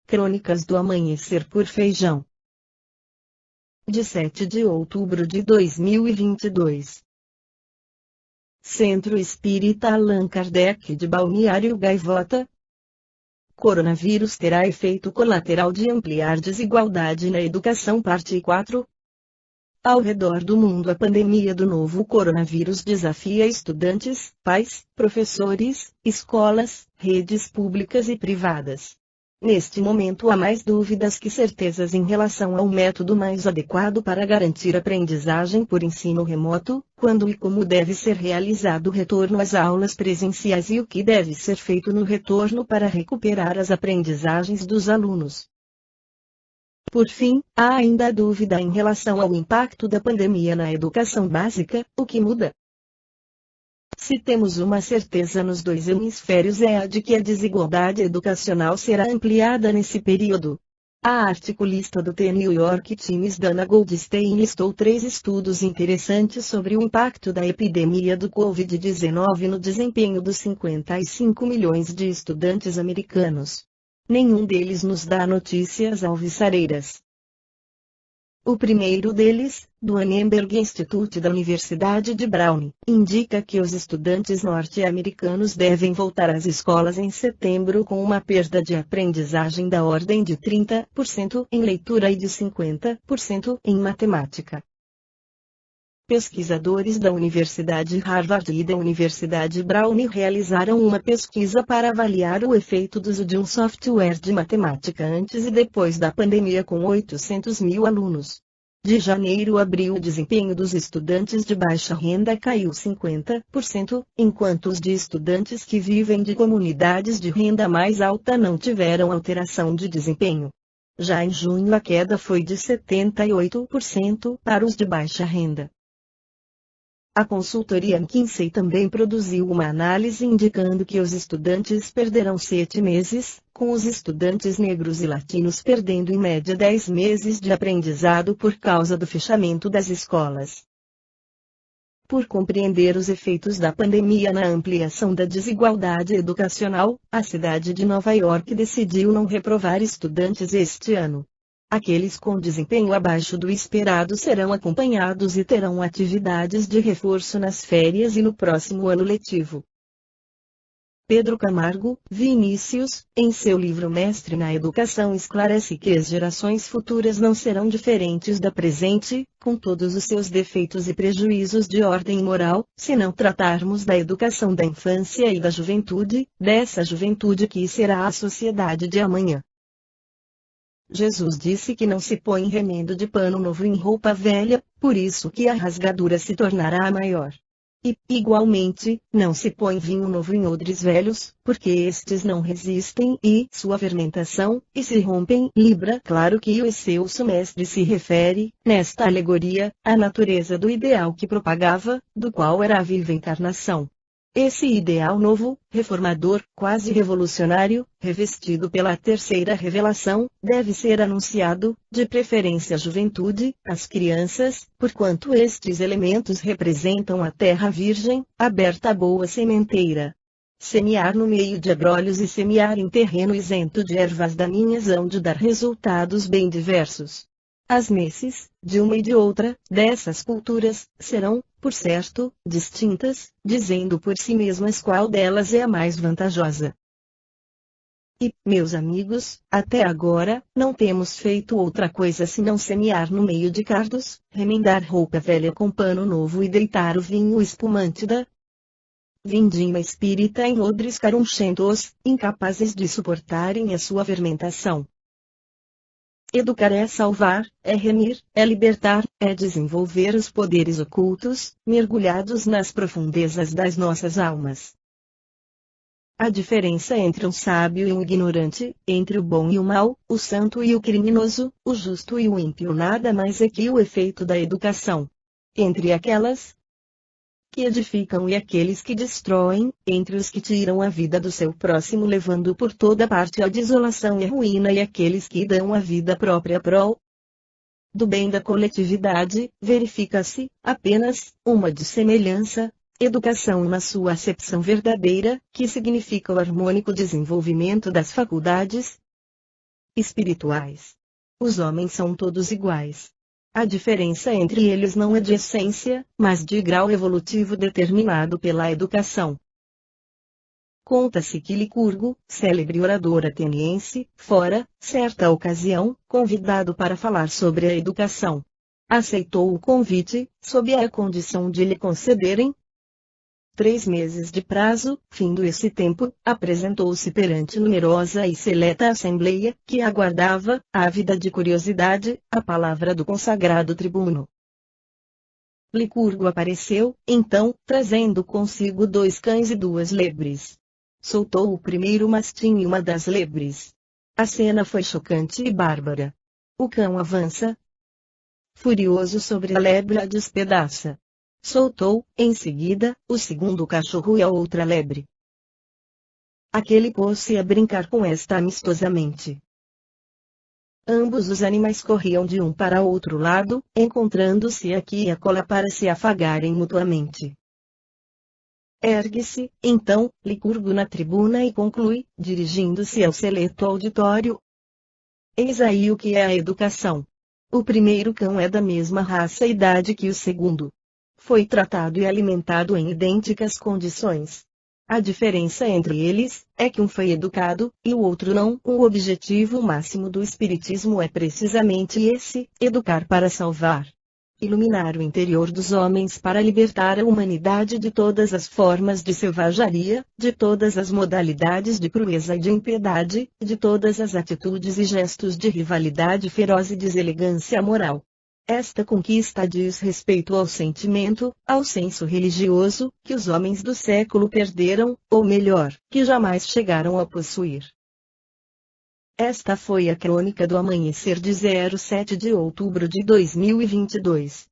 Crônicas do Amanhecer por Feijão. De 7 de outubro de 2022. Centro Espírita Allan Kardec de Balneário Gaivota. Coronavírus terá efeito colateral de ampliar desigualdade na educação. Parte 4. Ao redor do mundo, a pandemia do novo coronavírus desafia estudantes, pais, professores, escolas, redes públicas e privadas. Neste momento há mais dúvidas que certezas em relação ao método mais adequado para garantir aprendizagem por ensino remoto, quando e como deve ser realizado o retorno às aulas presenciais e o que deve ser feito no retorno para recuperar as aprendizagens dos alunos. Por fim, há ainda a dúvida em relação ao impacto da pandemia na educação básica. O que muda? Se temos uma certeza nos dois hemisférios, é a de que a desigualdade educacional será ampliada nesse período. A articulista do The New York Times, Dana Goldstein, listou 3 estudos interessantes sobre o impacto da epidemia do Covid-19 no desempenho dos 55 milhões de estudantes americanos. Nenhum deles nos dá notícias alvissareiras. O primeiro deles, do Annenberg Institute da Universidade de Brown, indica que os estudantes norte-americanos devem voltar às escolas em setembro com uma perda de aprendizagem da ordem de 30% em leitura e de 50% em matemática. Pesquisadores da Universidade Harvard e da Universidade Brown realizaram uma pesquisa para avaliar o efeito do uso de um software de matemática antes e depois da pandemia com 800 mil alunos. De janeiro a abril, o desempenho dos estudantes de baixa renda caiu 50%, enquanto os de estudantes que vivem de comunidades de renda mais alta não tiveram alteração de desempenho. Já em junho, a queda foi de 78% para os de baixa renda. A consultoria McKinsey também produziu uma análise indicando que os estudantes perderão 7 meses, com os estudantes negros e latinos perdendo em média 10 meses de aprendizado por causa do fechamento das escolas. Por compreender os efeitos da pandemia na ampliação da desigualdade educacional, a cidade de Nova York decidiu não reprovar estudantes este ano. Aqueles com desempenho abaixo do esperado serão acompanhados e terão atividades de reforço nas férias e no próximo ano letivo. Pedro Camargo Vinícius, em seu livro Mestre na Educação, esclarece que as gerações futuras não serão diferentes da presente, com todos os seus defeitos e prejuízos de ordem moral, se não tratarmos da educação da infância e da juventude, dessa juventude que será a sociedade de amanhã. Jesus disse que não se põe remendo de pano novo em roupa velha, por isso que a rasgadura se tornará maior. E, igualmente, não se põe vinho novo em odres velhos, porque estes não resistem e sua fermentação, e se rompem. Libra. Claro que o excelso mestre se refere, nesta alegoria, à natureza do ideal que propagava, do qual era a viva encarnação. Esse ideal novo, reformador, quase revolucionário, revestido pela terceira revelação, deve ser anunciado, de preferência à juventude, às crianças, porquanto estes elementos representam a terra virgem, aberta à boa sementeira. Semear no meio de abrolhos e semear em terreno isento de ervas daninhas hão de dar resultados bem diversos. As messes, de uma e de outra, dessas culturas, serão, por certo, distintas, dizendo por si mesmas qual delas é a mais vantajosa. E, meus amigos, até agora, não temos feito outra coisa senão semear no meio de cardos, remendar roupa velha com pano novo e deitar o vinho espumante da vindima espírita em odres carunchentos, incapazes de suportarem a sua fermentação. Educar é salvar, é remir, é libertar, é desenvolver os poderes ocultos, mergulhados nas profundezas das nossas almas. A diferença entre um sábio e um ignorante, entre o bom e o mal, o santo e o criminoso, o justo e o ímpio nada mais é que o efeito da educação. Entre aquelas que edificam e aqueles que destroem, entre os que tiram a vida do seu próximo levando por toda parte a desolação e a ruína e aqueles que dão a vida própria prol do bem da coletividade, verifica-se, apenas, uma dissemelhança, educação na sua acepção verdadeira, que significa o harmônico desenvolvimento das faculdades, espirituais. Os homens são todos iguais. A diferença entre eles não é de essência, mas de grau evolutivo determinado pela educação. Conta-se que Licurgo, célebre orador ateniense, fora, certa ocasião, convidado para falar sobre a educação. Aceitou o convite, sob a condição de lhe concederem 3 meses de prazo. Findo esse tempo, apresentou-se perante numerosa e seleta assembleia, que aguardava, ávida de curiosidade, a palavra do consagrado tribuno. Licurgo apareceu, então, trazendo consigo 2 cães e 2 lebres. Soltou o primeiro mastim e uma das lebres. A cena foi chocante e bárbara. O cão avança, furioso sobre a lebre a despedaça. Soltou, em seguida, o segundo cachorro e a outra lebre. Aquele pôs-se a brincar com esta amistosamente. Ambos os animais corriam de um para outro lado, encontrando-se aqui e acolá para se afagarem mutuamente. Ergue-se, então, Licurgo na tribuna e conclui, dirigindo-se ao seleto auditório: eis aí o que é a educação. O primeiro cão é da mesma raça e idade que o segundo. Foi tratado e alimentado em idênticas condições. A diferença entre eles é que um foi educado, e o outro não. O objetivo máximo do espiritismo é precisamente esse: educar para salvar. Iluminar o interior dos homens para libertar a humanidade de todas as formas de selvageria, de todas as modalidades de crueza e de impiedade, de todas as atitudes e gestos de rivalidade feroz e deselegância moral. Esta conquista diz respeito ao sentimento, ao senso religioso, que os homens do século perderam, ou melhor, que jamais chegaram a possuir. Esta foi a crônica do amanhecer de 07 de outubro de 2022.